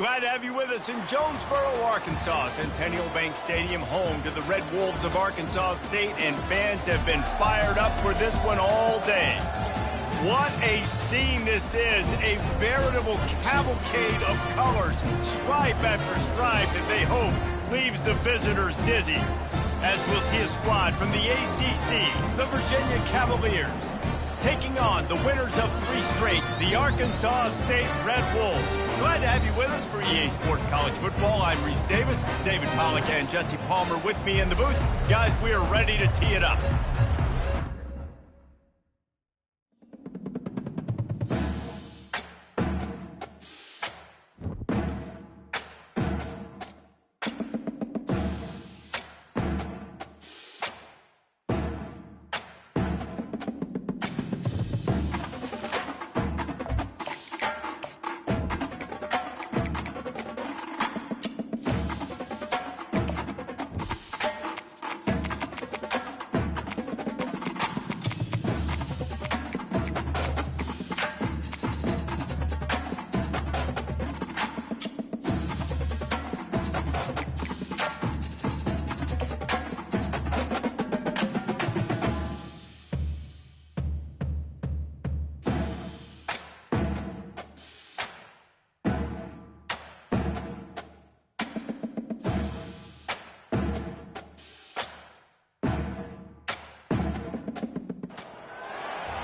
Glad to have you with us in Jonesboro, Arkansas. Centennial Bank Stadium, home to the Red Wolves of Arkansas State, and fans have been fired up for this one all day. What a scene this is, a veritable cavalcade of colors, stripe after stripe that they hope leaves the visitors dizzy. As we'll see a squad from the ACC, the Virginia Cavaliers, taking on the winners of 3 straight, the Arkansas State Red Wolves. Glad to have you with us for EA Sports College Football. I'm Reese Davis, David Pollack and Jesse Palmer with me in the booth. Guys, we are ready to tee it up.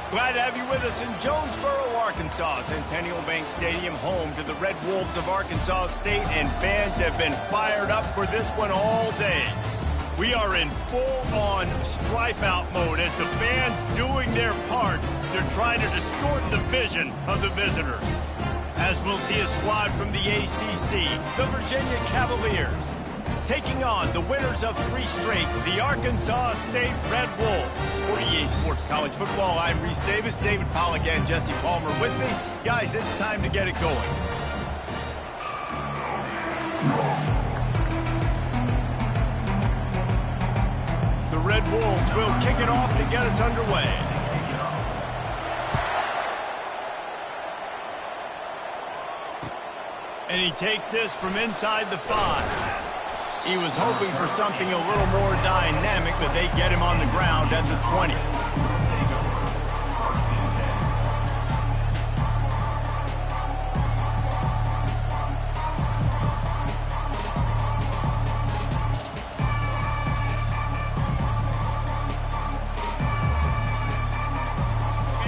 Glad to have you with us in Jonesboro, Arkansas. Centennial Bank Stadium, home to the Red Wolves of Arkansas State, and fans have been fired up for this one all day. We are in full-on stripe-out mode as the fans doing their part to try to distort the vision of the visitors. As we'll see a squad from the ACC, the Virginia Cavaliers, taking on the winners of 3 straight, the Arkansas State Red Wolves. For EA Sports College Football, I'm Reese Davis, David Pollack and Jesse Palmer with me. Guys, it's time to get it going. The Red Wolves will kick it off to get us underway. And he takes this from inside the 5. He was hoping for something a little more dynamic, but they get him on the ground at the 20.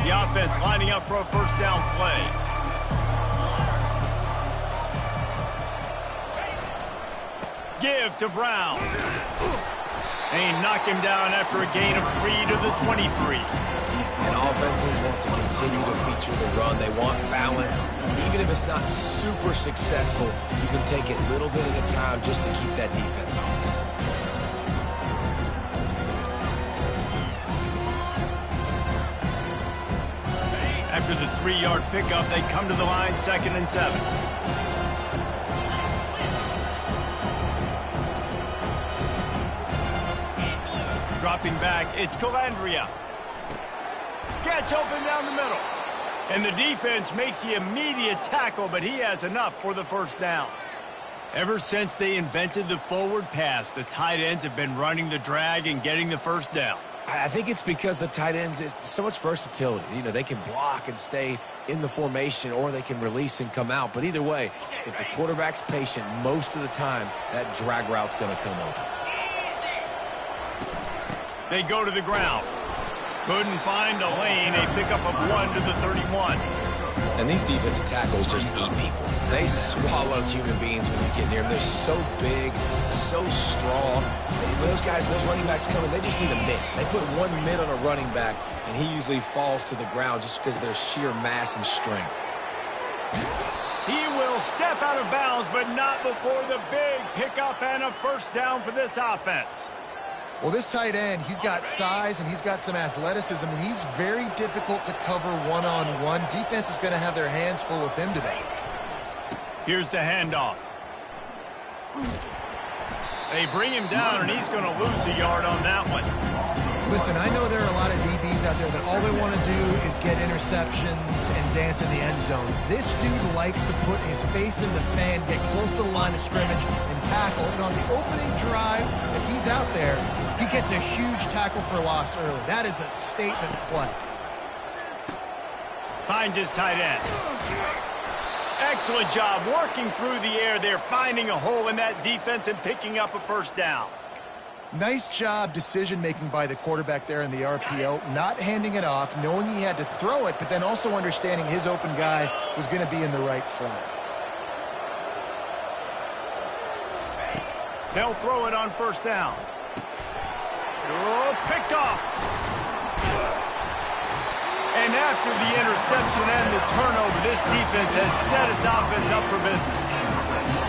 The offense lining up for a first down play. Give to Brown. And he knocked him down after a gain of 3 to the 23. And offenses want to continue to feature the run. They want balance. Even if it's not super successful, you can take it little bit at a time just to keep that defense honest. After the 3-yard pickup, they come to the line, 2nd and 7. Dropping back, it's Calandria. Gets open down the middle. And the defense makes the immediate tackle, but he has enough for the first down. Ever since they invented the forward pass, the tight ends have been running the drag and getting the first down. I think it's because the tight ends is so much versatility. You know, they can block and stay in the formation, or they can release and come out. But either way, if the quarterback's patient, most of the time, that drag route's going to come open. They go to the ground. Couldn't find a lane. A pickup of 1 to the 31. And these defensive tackles just eat people. They swallow human beings when you get near them. They're so big, so strong. Those guys, those running backs coming, they just need a mitt. They put 1 mitt on a running back, and he usually falls to the ground just because of their sheer mass and strength. He will step out of bounds, but not before the big pickup and a first down for this offense. Well, this tight end, he's got size and he's got some athleticism, and he's very difficult to cover one-on-one. Defense is going to have their hands full with him today. Here's the handoff. They bring him down, and he's going to lose a yard on that one. Listen, I know there are a lot of DBs out there that all they want to do is get interceptions and dance in the end zone. This dude likes to put his face in the fan, get close to the line of scrimmage, and tackle. And on the opening drive, if he's out there, he gets a huge tackle for loss early. That is a statement play. Finds his tight end. Excellent job working through the air there, finding a hole in that defense and picking up a first down. Nice job decision-making by the quarterback there in the RPO, not handing it off, knowing he had to throw it, but then also understanding his open guy was going to be in the right flat. They'll throw it on first down. Oh, picked off. And after the interception and the turnover, this defense has set its offense up for business.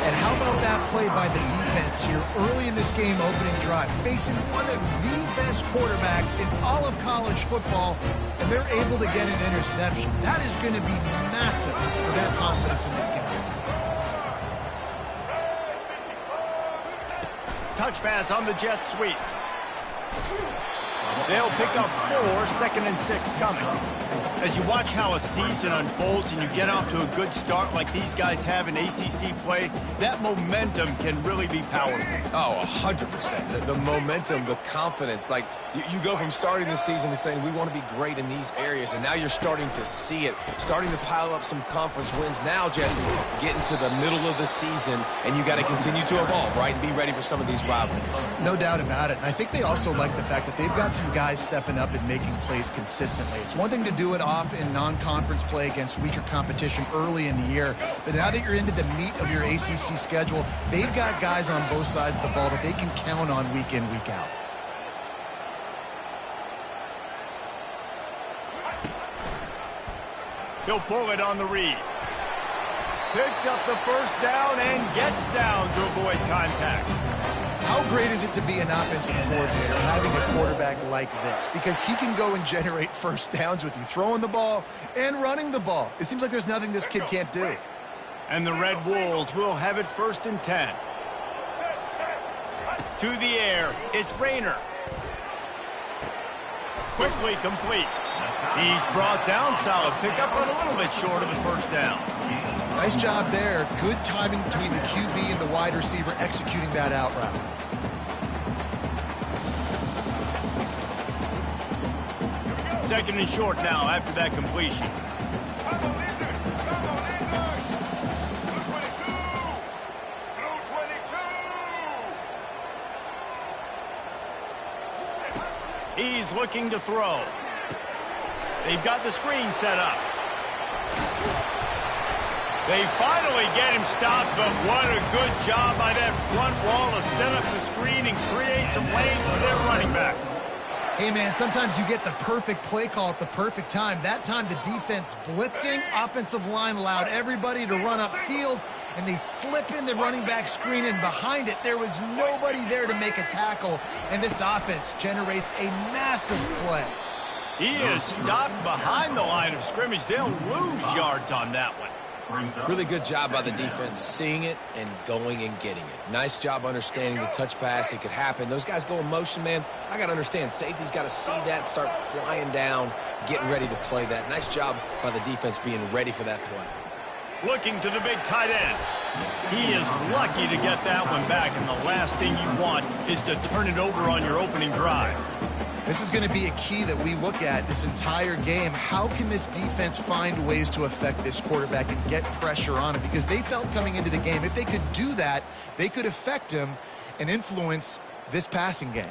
And how about that play by the defense here early in this game opening drive, facing one of the best quarterbacks in all of college football, and they're able to get an interception. That is going to be massive for their confidence in this game. Touch pass on the jet sweep. They'll pick up 4, 2nd and 6 coming. As you watch how a season unfolds and you get off to a good start like these guys have in ACC play, that momentum can really be powerful. Oh, 100%. The momentum, the confidence. Like, you go from starting the season and saying, we want to be great in these areas, and now you're starting to see it, starting to pile up some conference wins. Now, Jesse, getting to the middle of the season, and you got to continue to evolve, right, and be ready for some of these rivalries. No doubt about it. And I think they also like the fact that they've got some guys stepping up and making plays consistently. It's one thing to do it off in non-conference play against weaker competition early in the year, but now that you're into the meat of your ACC schedule, they've got guys on both sides of the ball that they can count on week in, week out. He'll pull it on the read. Picks up the first down and gets down to avoid contact. How great is it to be an offensive coordinator having a quarterback like this? Because he can go and generate first downs with you throwing the ball and running the ball. It seems like there's nothing this kid can't do. And the Red Wolves will have it 1st and 10. To the air, it's Brainer. Quickly complete. He's brought down, solid pickup, but a little bit short of the first down. Nice job there. Good timing between the QB and the wide receiver executing that out route. 2nd and short now after that completion. He's looking to throw. They've got the screen set up. They finally get him stopped, but what a good job by that front wall to set up the screen and create some lanes for their running backs. Hey, man, sometimes you get the perfect play call at the perfect time. That time the defense blitzing, offensive line allowed everybody to run upfield, and they slip in the running back screen, and behind it there was nobody there to make a tackle, and this offense generates a massive play. He is stopped behind the line of scrimmage. They'll lose yards on that one. Really good job by the defense, seeing it and going and getting it. Nice job understanding the touch pass. It could happen. Those guys go in motion, man. I got to understand. Safety's got to see that, start flying down, getting ready to play that. Nice job by the defense being ready for that play. Looking to the big tight end. He is lucky to get that one back, and the last thing you want is to turn it over on your opening drive. This is going to be a key that we look at this entire game. How can this defense find ways to affect this quarterback and get pressure on him? Because they felt coming into the game, if they could do that, they could affect him and influence this passing game.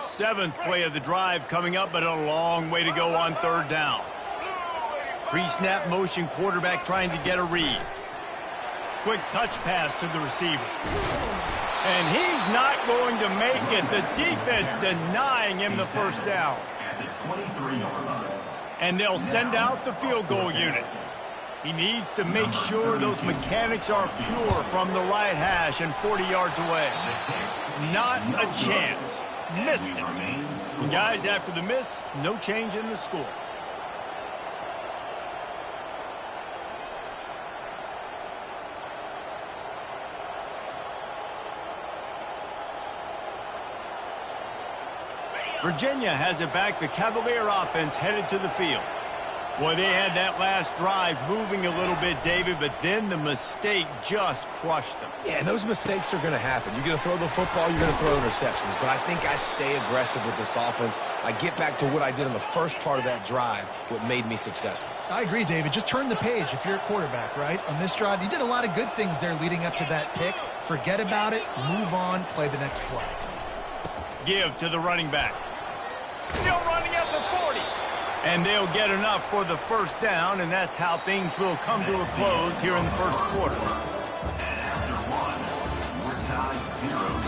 Seventh play of the drive coming up, but a long way to go on 3rd down. Pre-snap motion quarterback trying to get a read. Quick touch pass to the receiver. And he's not going to make it. The defense denying him the first down. And they'll send out the field goal unit. He needs to make sure those mechanics are pure from the right hash and 40 yards away. Not a chance. Missed it. And guys, after the miss, no change in the score. Virginia has it back. The Cavalier offense headed to the field. Boy, they had that last drive moving a little bit, David, but then the mistake just crushed them. Yeah, and those mistakes are going to happen. You're going to throw the football, you're going to throw interceptions. But I think I stay aggressive with this offense. I get back to what I did in the first part of that drive, what made me successful. I agree, David. Just turn the page if you're a quarterback, right? On this drive, you did a lot of good things there leading up to that pick. Forget about it, move on, play the next play. Give to the running back. Still running at the 40. And they'll get enough for the first down, and that's how things will come to a close here in the first quarter. And after one, we're tied 0-0.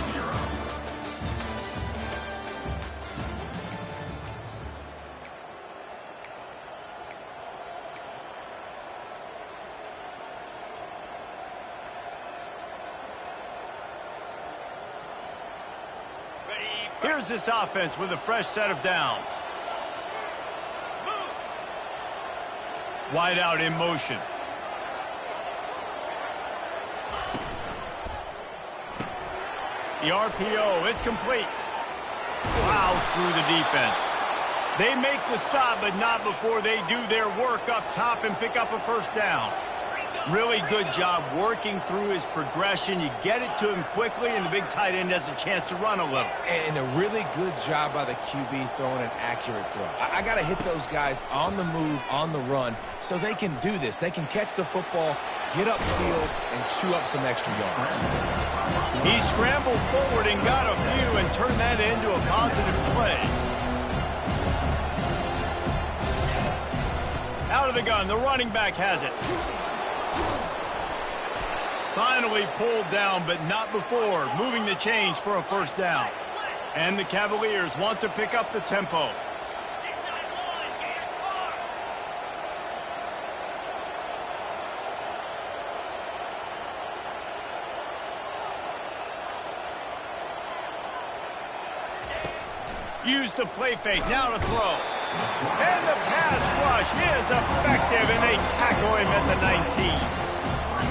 Here's this offense with a fresh set of downs. Wide out in motion. The RPO, it's complete. Plows through the defense. They make the stop, but not before they do their work up top and pick up a first down. Really good job working through his progression. You get it to him quickly, and the big tight end has a chance to run a little. And a really good job by the QB throwing an accurate throw. I got to hit those guys on the move, on the run, so they can do this. They can catch the football, get upfield, and chew up some extra yards. He scrambled forward and got a few and turned that into a positive play. Out of the gun, the running back has it. Finally pulled down, but not before moving the chains for a first down. And the Cavaliers want to pick up the tempo. Use the play fake, now to throw. And the pass rush is effective, and they tackle him at the 19.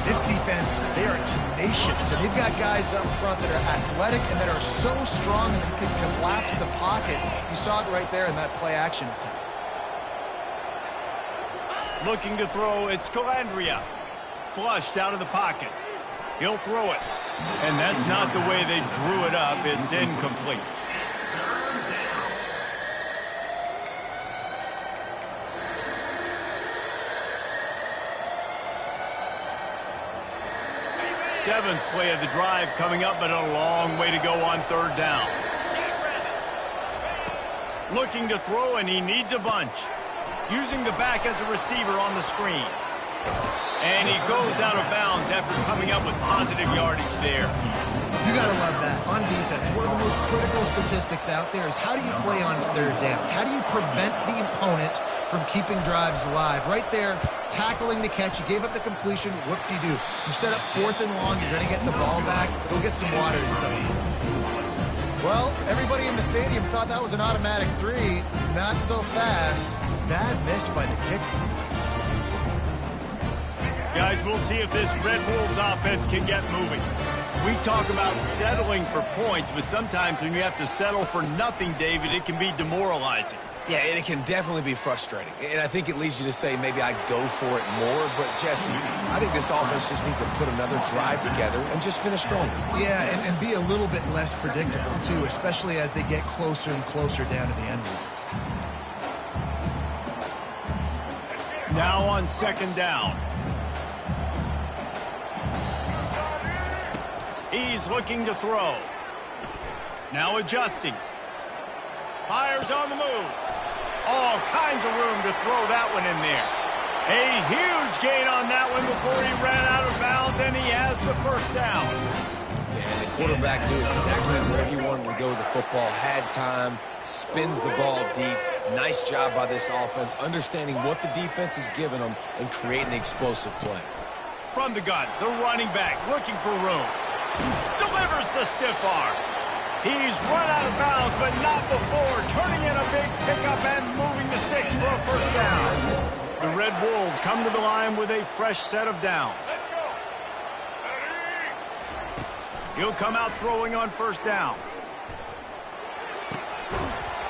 This defense, they are tenacious, and they've got guys up front that are athletic and that are so strong and can collapse the pocket. You saw it right there in that play-action attempt. Looking to throw, it's Calandria. Flushed out of the pocket. He'll throw it. And that's not the way they drew it up. It's incomplete. Seventh play of the drive coming up, but a long way to go on third down. Looking to throw, and he needs a bunch. Using the back as a receiver on the screen. And he goes out of bounds after coming up with positive yardage there. You got to love that. On defense, one of the most critical statistics out there is how do you play on third down? How do you prevent the opponent from keeping drives alive? Right there, tackling the catch. You gave up the completion. Whoop-de-doo. You set up fourth and long. You're going to get the ball back. Go get some water and something. Well, everybody in the stadium thought that was an automatic three. Not so fast. Bad miss by the kicker. Guys, we'll see if this Red Wolves offense can get moving. We talk about settling for points, but sometimes when you have to settle for nothing, David, it can be demoralizing. Yeah, and it can definitely be frustrating. And I think it leads you to say maybe I go for it more. But, Jesse, I think this offense just needs to put another drive together and just finish stronger. Yeah, and be a little bit less predictable, too, especially as they get closer and closer down to the end zone. Now on second down. He's looking to throw. Now adjusting. Fires on the move. All kinds of room to throw that one in there. A huge gain on that one before he ran out of bounds, and he has the first down. And the quarterback knew exactly where he wanted to go with the football, had time, spins the ball deep. Nice job by this offense, understanding what the defense is giving them and creating the explosive play. From the gun, the running back looking for room. Delivers the stiff arm. He's run out of bounds, but not before turning in a big pickup and moving the sticks for a first down. The Red Wolves come to the line with a fresh set of downs. He'll come out throwing on first down.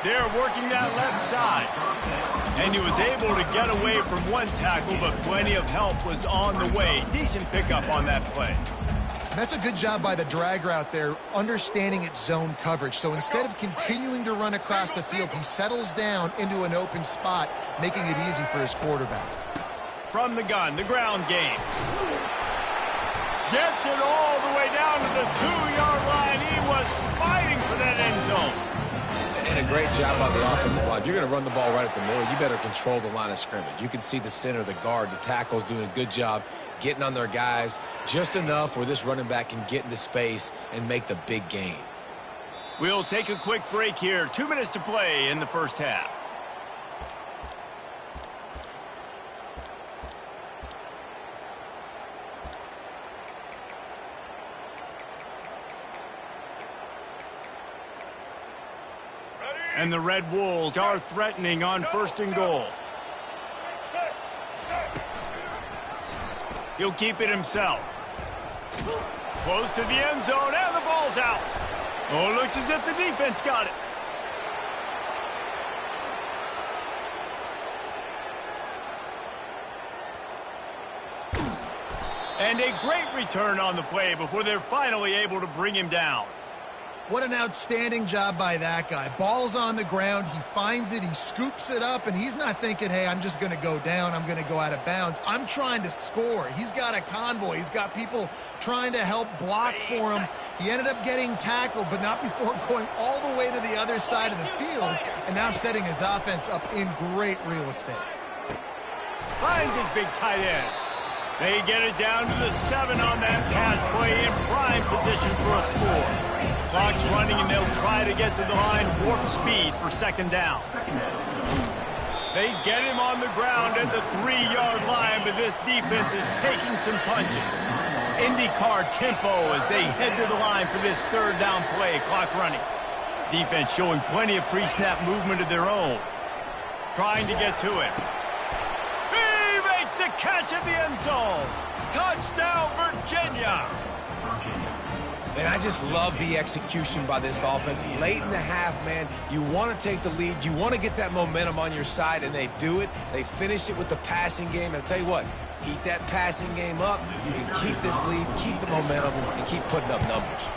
They're working that left side. And he was able to get away from one tackle, but plenty of help was on the way. Decent pickup on that play. That's a good job by the drag route there, understanding its zone coverage. So instead of continuing to run across the field, he settles down into an open spot, making it easy for his quarterback. From the gun, the ground game. Gets it all the way down to the 2-yard line. He was fighting for that end zone. And a great job by the offensive line. If you're going to run the ball right at the middle, you better control the line of scrimmage. You can see the center, the guard, the tackle's doing a good job getting on their guys just enough where this running back can get into space and make the big gain. We'll take a quick break here. 2 minutes to play in the first half. And the Red Wolves are threatening on 1st and goal. He'll keep it himself. Close to the end zone, and the ball's out. Oh, it looks as if the defense got it. And a great return on the play before they're finally able to bring him down. What an outstanding job by that guy. Ball's on the ground. He finds it. He scoops it up, and he's not thinking, hey, I'm just going to go down. I'm going to go out of bounds. I'm trying to score. He's got a convoy. He's got people trying to help block for him. He ended up getting tackled, but not before going all the way to the other side of the field and now setting his offense up in great real estate. Finds his big tight end. They get it down to the 7 on that pass play in prime position for a score. Clock's running, and they'll try to get to the line warp speed for 2nd down. They get him on the ground at the 3-yard line, but this defense is taking some punches. IndyCar tempo as they head to the line for this 3rd down play. Clock running. Defense showing plenty of pre-snap movement of their own. Trying to get to it. He makes the catch at the end zone. Touchdown, Virginia. And I just love the execution by this offense. Late in the half, man, you want to take the lead. You want to get that momentum on your side, and they do it. They finish it with the passing game. And I'll tell you what, heat that passing game up. You can keep this lead, keep the momentum, and keep putting up numbers.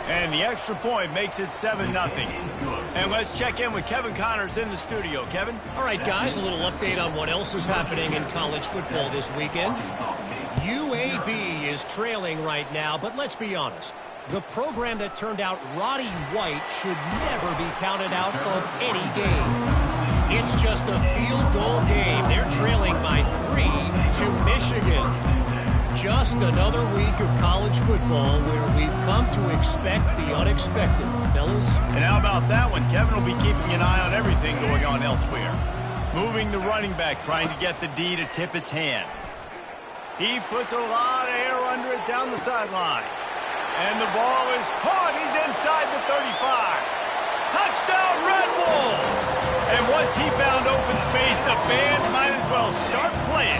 And the extra point makes it 7-0. And let's check in with Kevin Connors in the studio. Kevin? All right, guys, a little update on what else is happening in college football this weekend. UAB is trailing right now, but let's be honest. The program that turned out Roddy White should never be counted out of any game. It's just a field goal game. They're trailing by 3 to Michigan. Just another week of college football where we've come to expect the unexpected, fellas. And how about that one? Kevin will be keeping an eye on everything going on elsewhere. Moving the running back, trying to get the D to tip its hand. He puts a lot of air under it down the sideline. And the ball is caught. He's inside the 35. Touchdown, Red Wolves! And once he found open space, the band might as well start playing.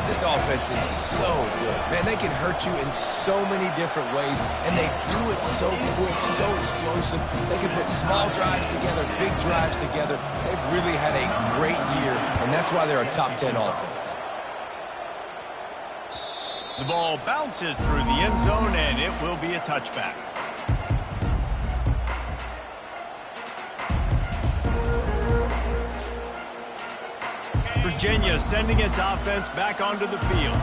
This offense is so good. Man, they can hurt you in so many different ways, and they do it so quick, so explosive. They can put small drives together, big drives together. They've really had a great year, and that's why they're a top 10 offense. The ball bounces through the end zone, and it will be a touchback. Virginia sending its offense back onto the field.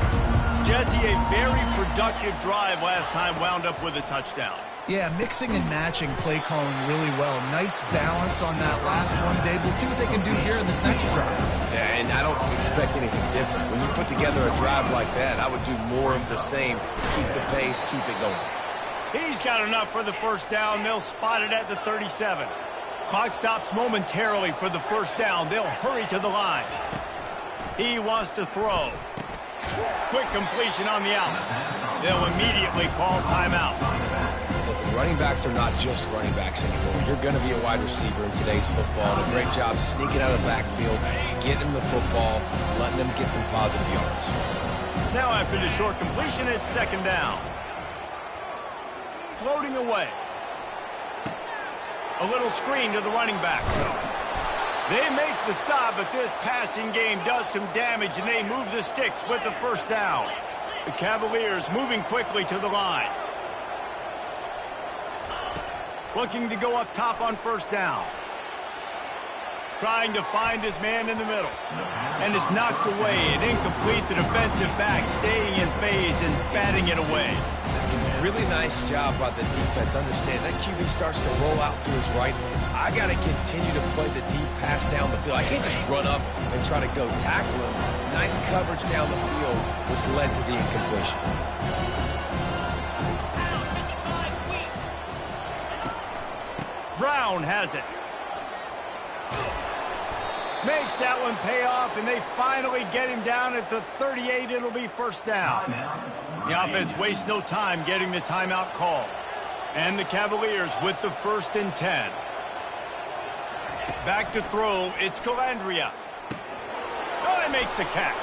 Jesse, a very productive drive last time wound up with a touchdown. Yeah, mixing and matching play calling really well. Nice balance on that last one, Dave. Let's see what they can do here in this next drive. Yeah, and I don't expect anything different. When you put together a drive like that, I would do more of the same. Keep the pace, keep it going. He's got enough for the 1st down. They'll spot it at the 37. Clock stops momentarily for the 1st down. They'll hurry to the line. He wants to throw. Quick completion on the out. They'll immediately call timeout. Listen, running backs are not just running backs anymore. You're going to be a wide receiver in today's football. And a great job sneaking out of the backfield, getting them the football, letting them get some positive yards. Now after the short completion, it's 2nd down. Floating away. A little screen to the running back. They make the stop, but this passing game does some damage, and they move the sticks with the first down. The Cavaliers moving quickly to the line. Looking to go up top on first down. Trying to find his man in the middle. And it's knocked away and incomplete. The defensive back staying in phase and batting it away. Really nice job by the defense. Understand that QB starts to roll out to his right. I got to continue to play the deep pass down the field. I can't just run up and try to go tackle him. Nice coverage down the field, which led to the incompletion. Brown has it. Makes that one pay off, and they finally get him down at the 38. It'll be first down. The offense wastes no time getting the timeout call. And the Cavaliers with the 1st and 10. Back to throw, it's Calandria. Oh, he makes the catch.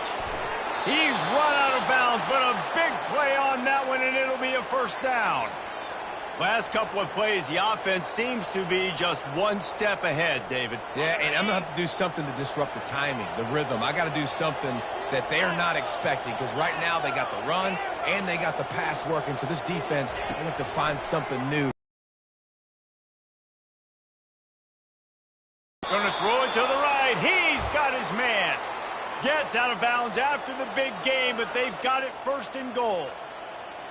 He's run out of bounds, but a big play on that one, and it'll be a first down. Last couple of plays, the offense seems to be just one step ahead, David. Yeah, and I'm going to have to do something to disrupt the timing, the rhythm. I got to do something that they're not expecting, because right now they got the run and they got the pass working. So this defense, they have to find something new. Going to throw it to the right. He's got his man. Gets out of bounds after the big game, but they've got it 1st and goal.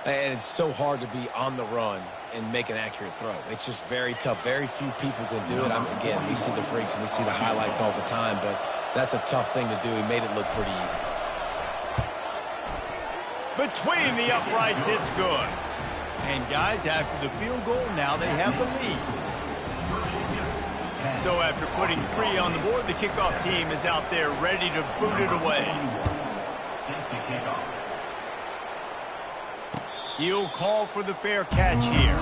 And it's so hard to be on the run and make an accurate throw. It's just very tough. Very few people can do it. Again, we see the freaks and we see the highlights all the time, but that's a tough thing to do. He made it look pretty easy. Between the uprights, it's good. And guys, after the field goal, now they have the lead. So after putting 3 on the board, the kickoff team is out there ready to boot it away. He'll call for the fair catch here.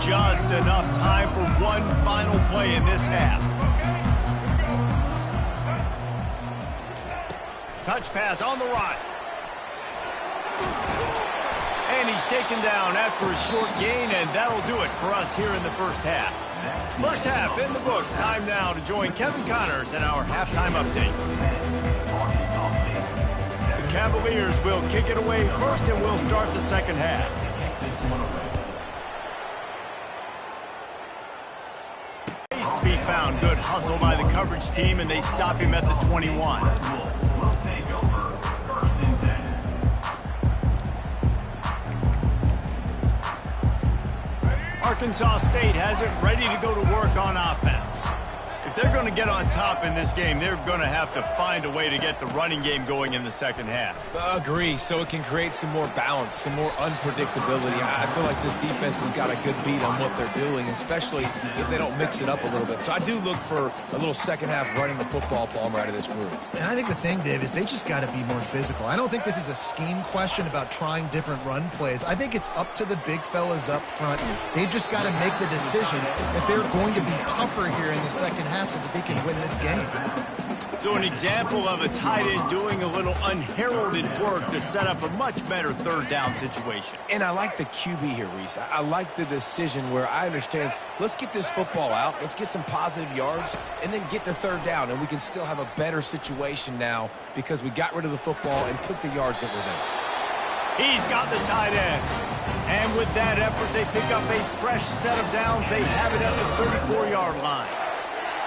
Just enough time for one final play in this half. Touch pass on the right. And he's taken down after a short gain, and that'll do it for us here in the first half. First half in the books. Time now to join Kevin Connors in our halftime update. The Cavaliers will kick it away first, and we'll start the second half. Space to be found. Good hustle by the coverage team, and they stop him at the 21. Arkansas State has it ready to go to work on offense. If they're going to get on top in this game, they're going to have to find a way to get the running game going in the second half. Agree, so it can create some more balance, some more unpredictability. I feel like this defense has got a good beat on what they're doing, especially if they don't mix it up a little bit. So I do look for a little second half running the football Palmer out of this group. And I think the thing, Dave, is they just got to be more physical. I don't think this is a scheme question about trying different run plays. I think it's up to the big fellas up front. They've just got to make the decision that they're going to be tougher here in the second half so that they can win this game. So an example of a tight end doing a little unheralded work to set up a much better third down situation. And I like the QB here, Reese. I like the decision where I understand, let's get this football out, let's get some positive yards, and then get to third down, and we can still have a better situation now because we got rid of the football and took the yards that were there. He's got the tight end. And with that effort, they pick up a fresh set of downs. They have it at the 34-yard line.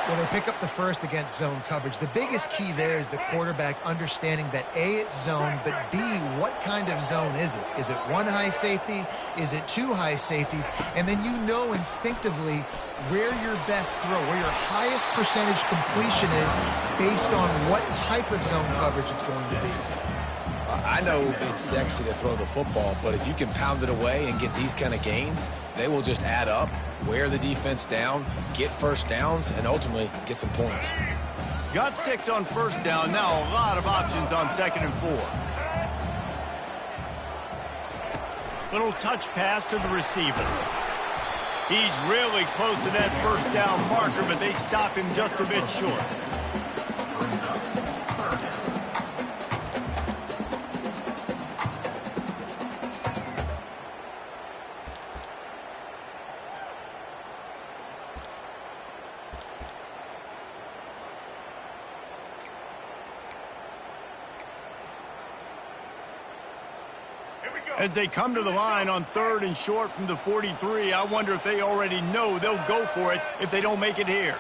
Well, they pick up the first against zone coverage. The biggest key there is the quarterback understanding that A, it's zone, but B, what kind of zone is it? Is it one high safety? Is it two high safeties? And then you know instinctively where your best throw, where your highest percentage completion is based on what type of zone coverage it's going to be. I know it's sexy to throw the football, but if you can pound it away and get these kind of gains, they will just add up, wear the defense down, get first downs, and ultimately get some points. Got 6 on first down. Now a lot of options on 2nd and 4. Little touch pass to the receiver. He's really close to that first down marker, but they stop him just a bit short. As they come to the line on 3rd and short from the 43, I wonder if they already know they'll go for it if they don't make it here.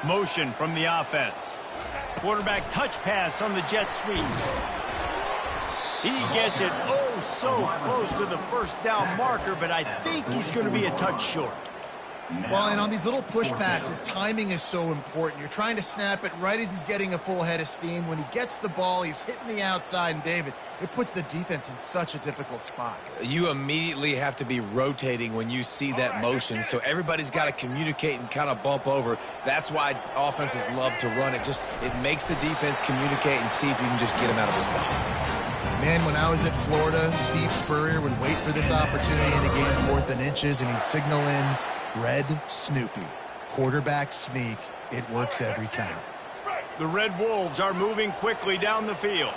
Motion from the offense. Quarterback touch pass on the jet sweep. He gets it oh so close to the first down marker, but I think he's going to be a touch short. Well, and on these little push passes, timing is so important. You're trying to snap it right as he's getting a full head of steam. When he gets the ball, he's hitting the outside, and David, it puts the defense in such a difficult spot. You immediately have to be rotating when you see that motion, so everybody's got to communicate and kind of bump over. That's why offenses love to run it. It makes the defense communicate and see if you can just get him out of the spot. Man, when I was at Florida, Steve Spurrier would wait for this opportunity in a game 4th and inches, and he'd signal in Red Snoopy. Quarterback sneak. It works every time. The Red Wolves are moving quickly down the field.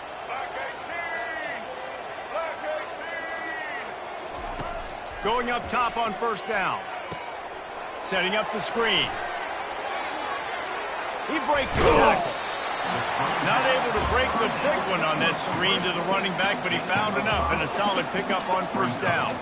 Going up top on first down. Setting up the screen. He breaks the tackle. Not able to break the big one on that screen to the running back, but he found enough and a solid pickup on first down.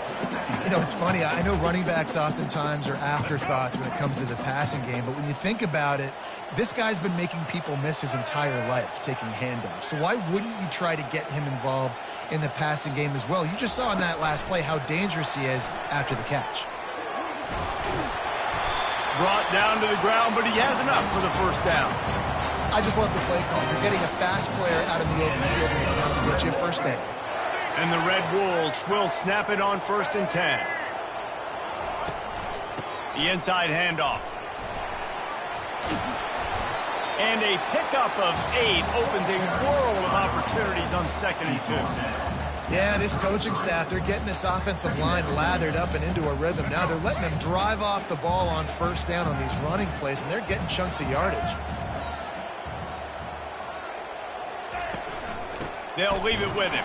You know, it's funny. I know running backs oftentimes are afterthoughts when it comes to the passing game, but when you think about it, this guy's been making people miss his entire life taking handoffs. So why wouldn't you try to get him involved in the passing game as well? You just saw in that last play how dangerous he is after the catch. Brought down to the ground, but he has enough for the first down. I just love the play call. You're getting a fast player out in the open field, and it's enough to get you a first down. And the Red Wolves will snap it on 1st and 10. The inside handoff. And a pickup of 8 opens a world of opportunities on 2nd and 2. Yeah, this coaching staff, they're getting this offensive line lathered up and into a rhythm. Now they're letting them drive off the ball on first down on these running plays, and they're getting chunks of yardage. They'll leave it with him.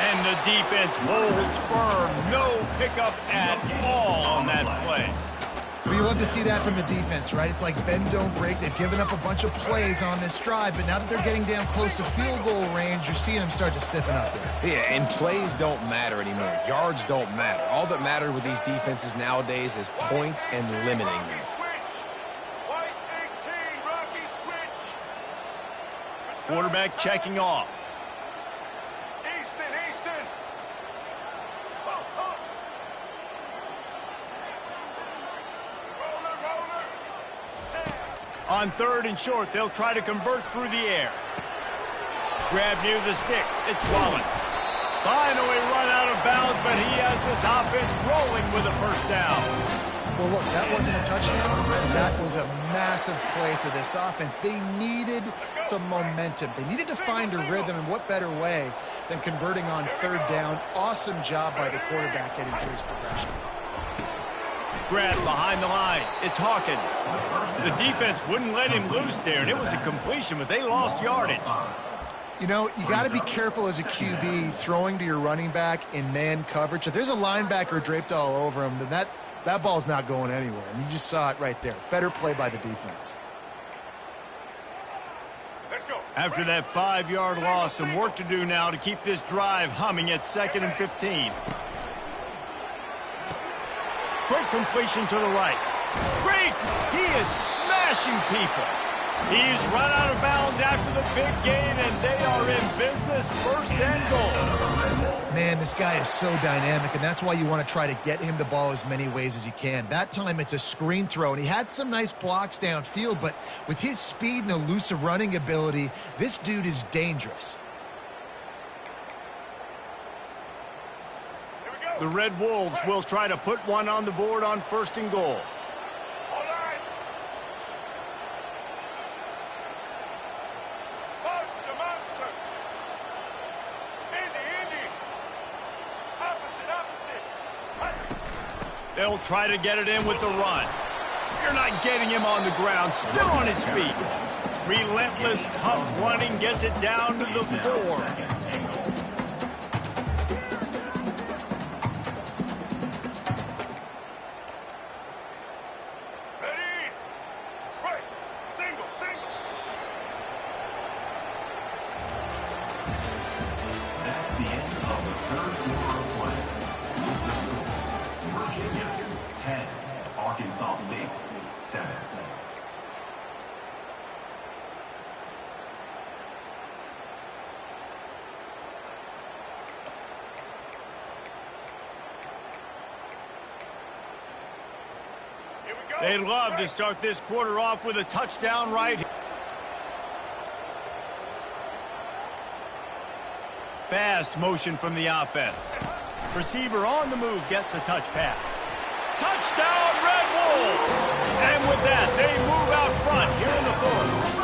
And the defense holds firm. No pickup at all on that play. Well, you love to see that from the defense, right? It's like bend, don't break. They've given up a bunch of plays on this drive, but now that they're getting down close to field goal range, you're seeing them start to stiffen up there. Yeah, and plays don't matter anymore. Yards don't matter. All that matters with these defenses nowadays is points and limiting them. Quarterback checking off. Easton. On 3rd and short, they'll try to convert through the air. Grab near the sticks. It's Wallace. Finally run out of bounds, but he has this offense rolling with a first down. Well, look, that wasn't a touchdown. That was a massive play for this offense. They needed some momentum. They needed to find a rhythm, and what better way than converting on 3rd down. Awesome job by the quarterback getting through his progression. Grab behind the line. It's Hawkins. The defense wouldn't let him loose there, and it was a completion, but they lost yardage. You know, you got to be careful as a QB throwing to your running back in man coverage. If there's a linebacker draped all over him, then that ball's not going anywhere, and you just saw it right there. Better play by the defense. Let's go. After that 5-yard loss, some work to do now to keep this drive humming at 2nd and 15. Quick completion to the right. Great! He is smashing people. He's run out of bounds after the big gain, and they are in business. 1st and goal. Man, this guy is so dynamic, and that's why you want to try to get him the ball as many ways as you can. That time it's a screen throw, and he had some nice blocks downfield, but with his speed and elusive running ability, this dude is dangerous. The Red Wolves will try to put one on the board on 1st and goal. They'll try to get it in with the run. You're not getting him on the ground, still on his feet. Relentless, tough running gets it down to the 4. That's the end of the third quarter of play. Virginia, 10. Arkansas State, 7. They'd love to start this quarter off with a touchdown right here. Fast motion from the offense. Receiver on the move gets the touch pass. Touchdown, Red Wolves! And with that, they move out front here in the 4th.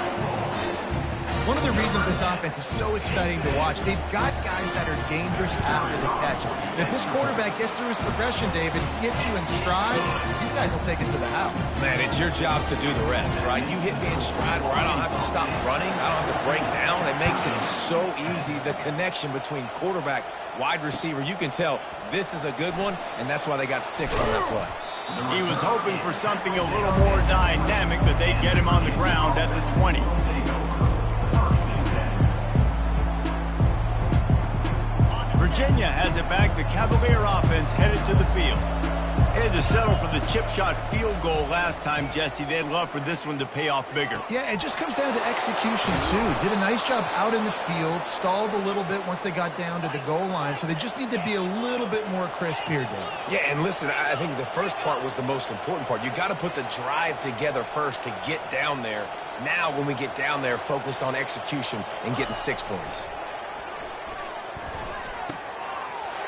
One of the reasons this offense is so exciting to watch, they've got guys that are dangerous after the catch. And if this quarterback gets through his progression, David, gets you in stride, these guys will take it to the house. Man, it's your job to do the rest, right? You hit me in stride where I don't have to stop running. I don't have to break down. It makes it so easy. The connection between quarterback, wide receiver, you can tell this is a good one, and that's why they got 6 on that play. He was hoping for something a little more dynamic, but they'd get him on the ground at the 20. Virginia has it back. The Cavalier offense headed to the field. They had to settle for the chip shot field goal last time, Jesse. They'd love for this one to pay off bigger. Yeah, it just comes down to execution, too. Did a nice job out in the field, stalled a little bit once they got down to the goal line, so they just need to be a little bit more crisp here, Dave. Yeah, and listen, I think the first part was the most important part. You got to put the drive together first to get down there. Now, when we get down there, focus on execution and getting 6 points.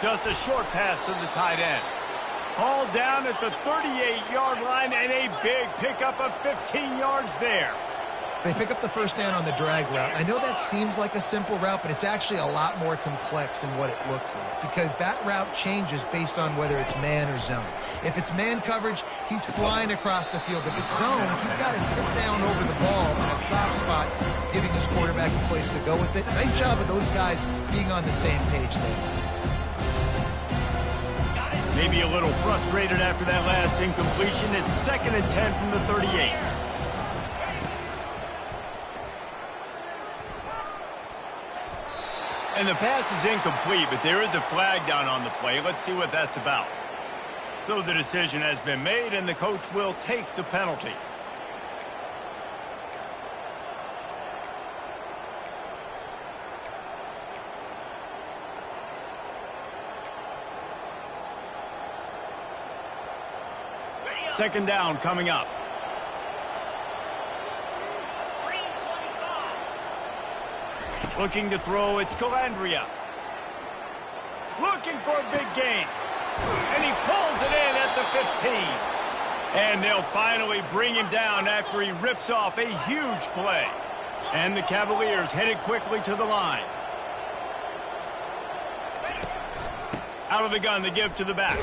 Just a short pass to the tight end. All down at the 38-yard line, and a big pickup of 15 yards there. They pick up the first down on the drag route. I know that seems like a simple route, but it's actually a lot more complex than what it looks like, because that route changes based on whether it's man or zone. If it's man coverage, he's flying across the field. If it's zone, he's got to sit down over the ball in a soft spot, giving his quarterback a place to go with it. Nice job of those guys being on the same page there. Maybe a little frustrated after that last incompletion. It's 2nd and 10 from the 38. And the pass is incomplete, but there is a flag down on the play. Let's see what that's about. So the decision has been made, and the coach will take the penalty. Second down coming up. Looking to throw, it's Calandria. Looking for a big gain. And he pulls it in at the 15. And they'll finally bring him down after he rips off a huge play. And the Cavaliers headed quickly to the line. Out of the gun to give to the back.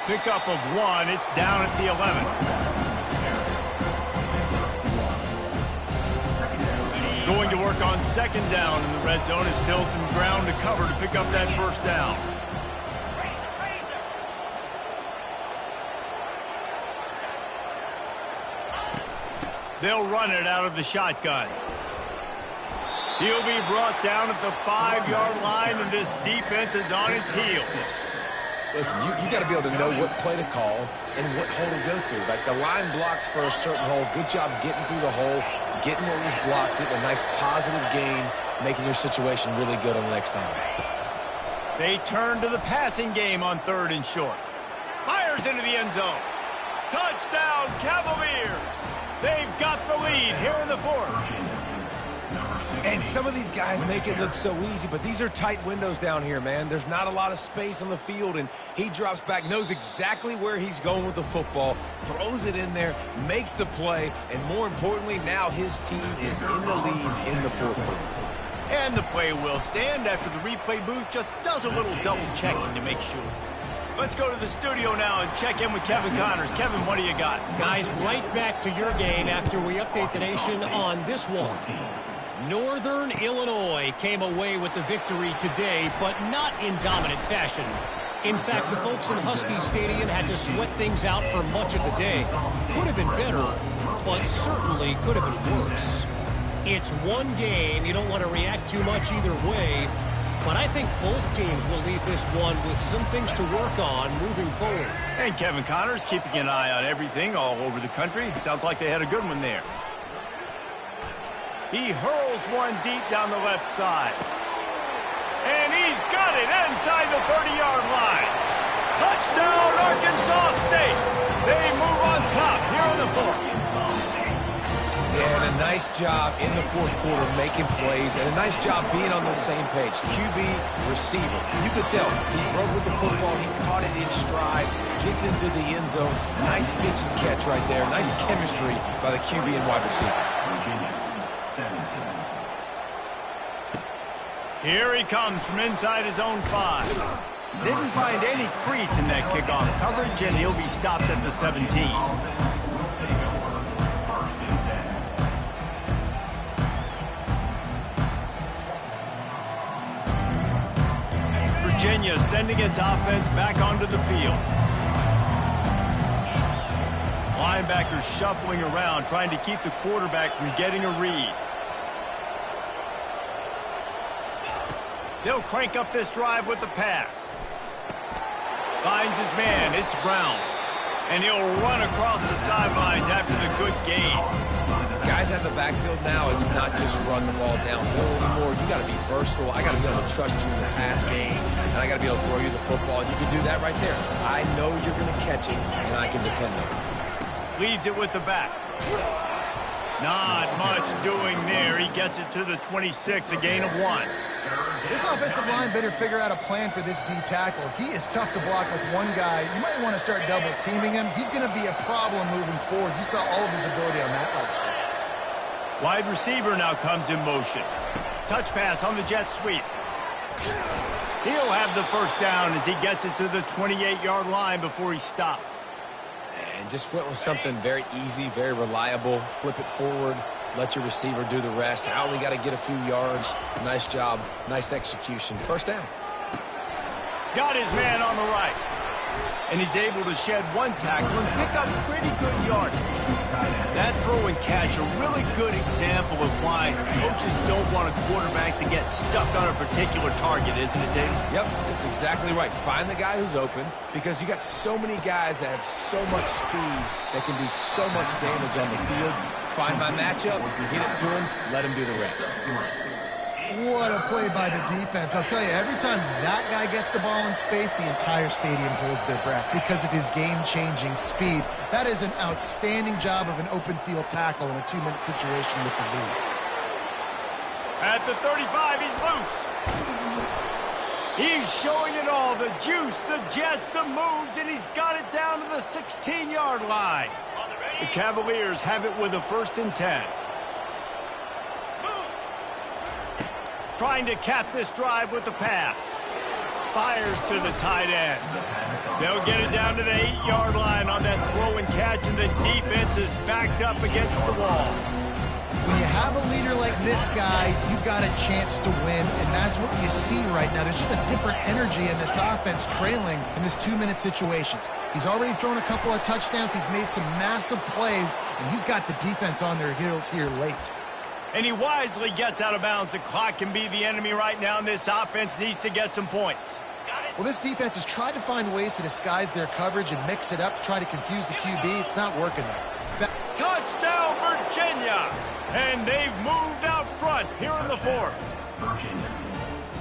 Pickup of 1. It's down at the 11. Going to work on second down in the red zone. Is still some ground to cover to pick up that first down. They'll run it out of the shotgun. He'll be brought down at the 5-yard line, and this defense is on its heels. Listen, you got to be able to know what play to call and what hole to go through. Like the line blocks for a certain hole. Good job getting through the hole, getting what was blocked, getting a nice positive gain, making your situation really good on the next time. They turn to the passing game on 3rd and short. Fires into the end zone. Touchdown, Cavaliers. They've got the lead here in the 4th. And some of these guys make it look so easy, but these are tight windows down here, man. There's not a lot of space on the field, and he drops back, knows exactly where he's going with the football, throws it in there, makes the play, and more importantly, now his team is in the lead in the 4th quarter. And the play will stand after the replay booth just does a little double checking to make sure. Let's go to the studio now and check in with Kevin Connors. Kevin, what do you got? Guys, right back to your game after we update the nation on this one. Northern Illinois came away with the victory today, but not in dominant fashion. In fact, the folks in Husky Stadium had to sweat things out for much of the day. Could have been better, but certainly could have been worse. It's one game. You don't want to react too much either way. But I think both teams will leave this one with some things to work on moving forward. And Kevin Connors keeping an eye on everything all over the country. Sounds like they had a good one there. He hurls one deep down the left side. And he's got it inside the 30-yard line. Touchdown, Arkansas State. They move on top here on the fourth. Yeah, and a nice job in the fourth quarter making plays, and a nice job being on the same page. QB, receiver. You could tell he broke with the football. He caught it in stride, gets into the end zone. Nice pitch and catch right there. Nice chemistry by the QB and wide receiver. Here he comes from inside his own 5. Didn't find any crease in that kickoff coverage, and he'll be stopped at the 17. Virginia sending its offense back onto the field. Linebackers shuffling around, trying to keep the quarterback from getting a read. They'll crank up this drive with the pass. Finds his man, it's Brown. And he'll run across the sidelines after the good gain. Guys at the backfield now, it's not just run the ball downhill anymore. You got to be versatile. I got to be able to trust you in the pass game, and I got to be able to throw you the football. And you can do that right there. I know you're going to catch it, and I can depend on it. Leaves it with the back. Not much doing there. He gets it to the 26, a gain of 1. This offensive line better figure out a plan for this D tackle. He is tough to block with one guy. You might want to start double teaming him. He's going to be a problem moving forward. You saw all of his ability on that last play. Wide receiver now comes in motion. Touch pass on the jet sweep. He'll have the first down as he gets it to the 28-yard line before he stops. And just went with something very easy, very reliable. Flip it forward. Let your receiver do the rest. I only got to get a few yards. Nice job. Nice execution. First down. Got his man on the right. And he's able to shed one tackle and pick up pretty good yardage. That throw and catch, a really good example of why coaches don't want a quarterback to get stuck on a particular target, isn't it, Dave? Yep, that's exactly right. Find the guy who's open, because you got so many guys that have so much speed that can do so much damage on the field. Find my matchup, get it to him, let him do the rest. What a play by the defense. I'll tell you, every time that guy gets the ball in space, the entire stadium holds their breath because of his game-changing speed. That is an outstanding job of an open field tackle in a 2-minute situation with the lead. At the 35, he's loose. He's showing it all, the juice, the jets, the moves, and he's got it down to the 16-yard line. The Cavaliers have it with a 1st and 10. Trying to cap this drive with the pass. Fires to the tight end. They'll get it down to the 8-yard line on that throw and catch, and the defense is backed up against the wall. When you have a leader like this guy, you've got a chance to win, and that's what you see right now. There's just a different energy in this offense trailing in this 2-minute situations. He's already thrown a couple of touchdowns. He's made some massive plays, and he's got the defense on their heels here late. And he wisely gets out of bounds. The clock can be the enemy right now, and this offense needs to get some points. Well, this defense has tried to find ways to disguise their coverage and mix it up to try to confuse the QB. It's not working there. Touchdown, Virginia! And they've moved out front here in the 4th.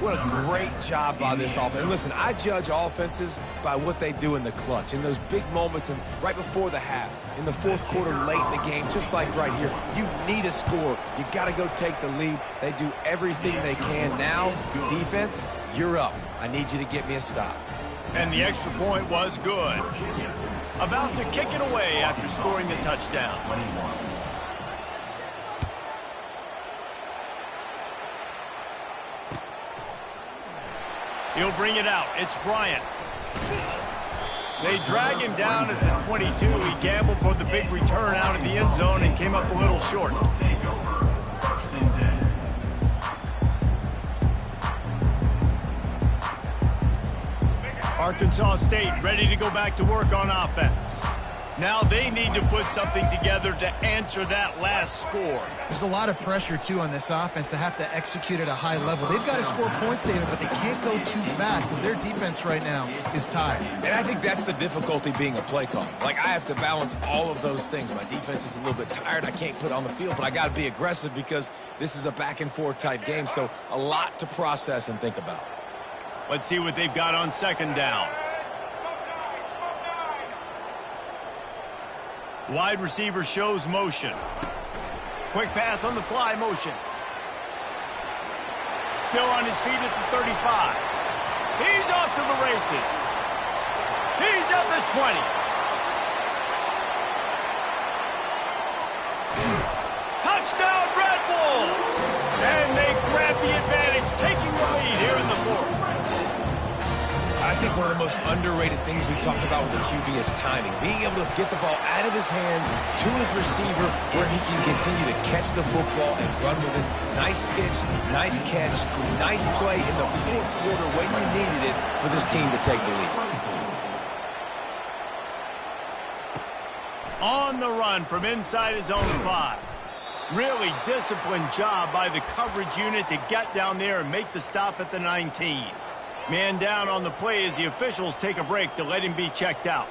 What a great job by this offense. And listen, I judge offenses by what they do in the clutch, in those big moments and right before the half, in the 4th quarter, late in the game, just like right here. You need a score. You got to go take the lead. They do everything they can. Now, defense, you're up. I need you to get me a stop. And the extra point was good. About to kick it away after scoring the touchdown. He'll bring it out. It's Bryant. They drag him down at the 22. He gambled for the big return out of the end zone and came up a little short. Arkansas State ready to go back to work on offense. Now they need to put something together to answer that last score. There's a lot of pressure, too, on this offense to have to execute at a high level. They've got to score points, David, but they can't go too fast because their defense right now is tired. And I think that's the difficulty being a play call. Like, I have to balance all of those things. My defense is a little bit tired. I can't put on the field, but I got to be aggressive because this is a back-and-forth type game, so a lot to process and think about. Let's see what they've got on second down. Wide receiver shows motion. Quick pass on the fly motion. Still on his feet at the 35. He's off to the races. He's at the 20. Touchdown, Red Wolves! And they grab the advantage, taking the lead here in the fourth. I think one of the most underrated things we talk about with the QB is timing. Being able to get the ball out of his hands to his receiver where he can continue to catch the football and run with it. Nice pitch, nice catch, nice play in the fourth quarter when you needed it for this team to take the lead. On the run from inside his own 5. Really disciplined job by the coverage unit to get down there and make the stop at the 19. Man down on the play as the officials take a break to let him be checked out.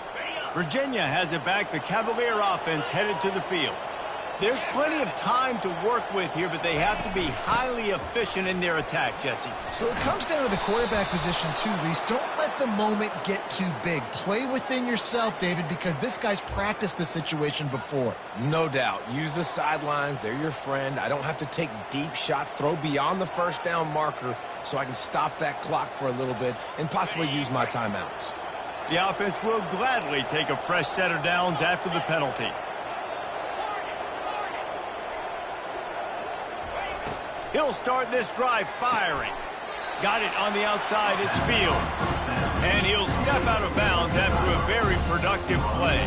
Virginia has it back. The Cavalier offense headed to the field. There's plenty of time to work with here, but they have to be highly efficient in their attack, Jesse. So it comes down to the quarterback position too, Reese. Don't let the moment get too big. Play within yourself, David, because this guy's practiced this situation before. No doubt. Use the sidelines. They're your friend. I don't have to take deep shots, throw beyond the first down marker so I can stop that clock for a little bit and possibly use my timeouts. The offense will gladly take a fresh set of downs after the penalty. He'll start this drive firing. Got it on the outside. It's Fields. And he'll step out of bounds after a very productive play.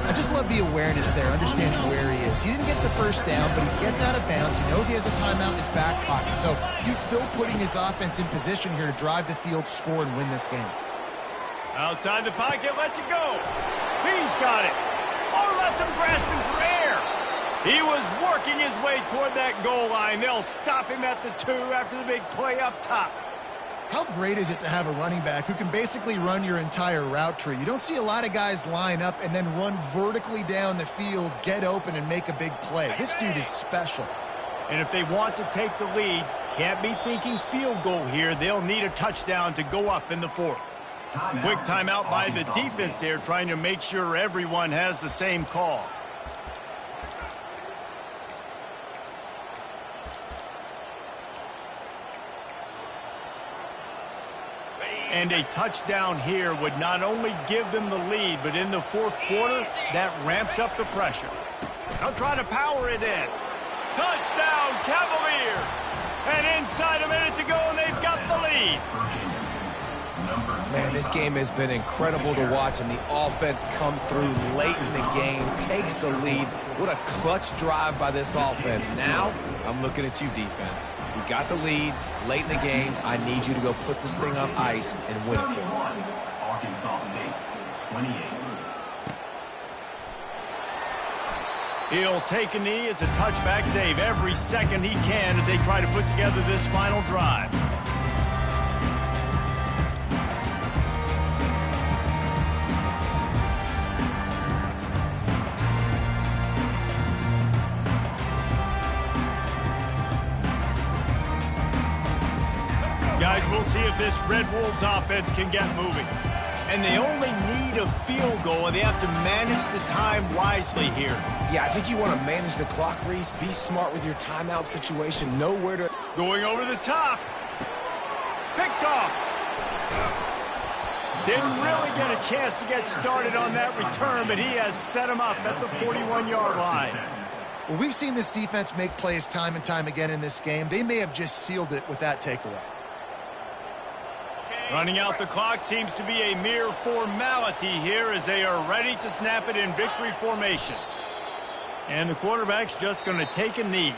I just love the awareness there, understanding where he is. He didn't get the first down, but he gets out of bounds. He knows he has a timeout in his back pocket. So he's still putting his offense in position here to drive the field, score, and win this game. Outside the pocket, lets it go. He's got it. Or left him grasping for air. He was working his way toward that goal line. They'll stop him at the 2 after the big play up top. How great is it to have a running back who can basically run your entire route tree? You don't see a lot of guys line up and then run vertically down the field, get open, and make a big play. This dude is special. And if they want to take the lead, can't be thinking field goal here. They'll need a touchdown to go up in the fourth. Quick timeout by the defense there, trying to make sure everyone has the same call. And a touchdown here would not only give them the lead, but in the fourth quarter, that ramps up the pressure. They'll try to power it in. Touchdown, Cavaliers! And inside a minute to go, and they've got the lead. Man, this game has been incredible to watch, and the offense comes through late in the game, takes the lead. What a clutch drive by this offense. Now, I'm looking at you, defense. We got the lead late in the game. I need you to go put this thing on ice and win it for me. Arkansas State, 28. He'll take a knee. It's a touchback save every second he can as they try to put together this final drive. Guys, we'll see if this Red Wolves offense can get moving. And they only need a field goal, and they have to manage the time wisely here. Yeah, I think you want to manage the clock, Reese. Be smart with your timeout situation. Know where to... Going over the top. Picked off. Didn't really get a chance to get started on that return, but he has set him up at the 41-yard line. Well, we've seen this defense make plays time and time again in this game. They may have just sealed it with that takeaway. Running out the clock seems to be a mere formality here as they are ready to snap it in victory formation. And the quarterback's just going to take a knee.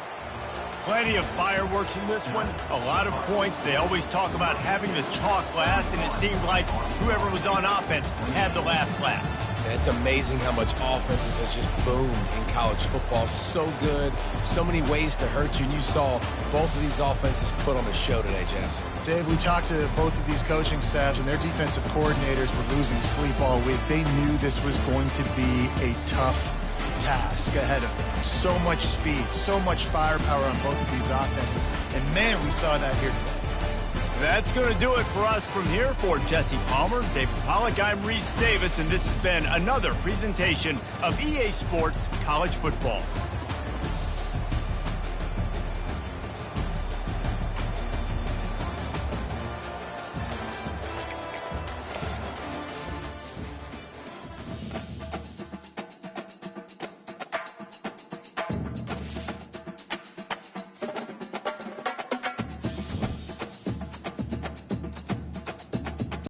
Plenty of fireworks in this one, a lot of points. They always talk about having the chalk last, and it seemed like whoever was on offense had the last laugh. And it's amazing how much offense has just boomed in college football. So good, so many ways to hurt you, and you saw both of these offenses put on a show today, Jess. Dave, we talked to both of these coaching staffs, and their defensive coordinators were losing sleep all week. They knew this was going to be a tough task ahead of them. So much speed, so much firepower on both of these offenses. And man, we saw that here today. That's going to do it for us from here. For Jesse Palmer, David Pollack, I'm Reese Davis, and this has been another presentation of EA Sports College Football.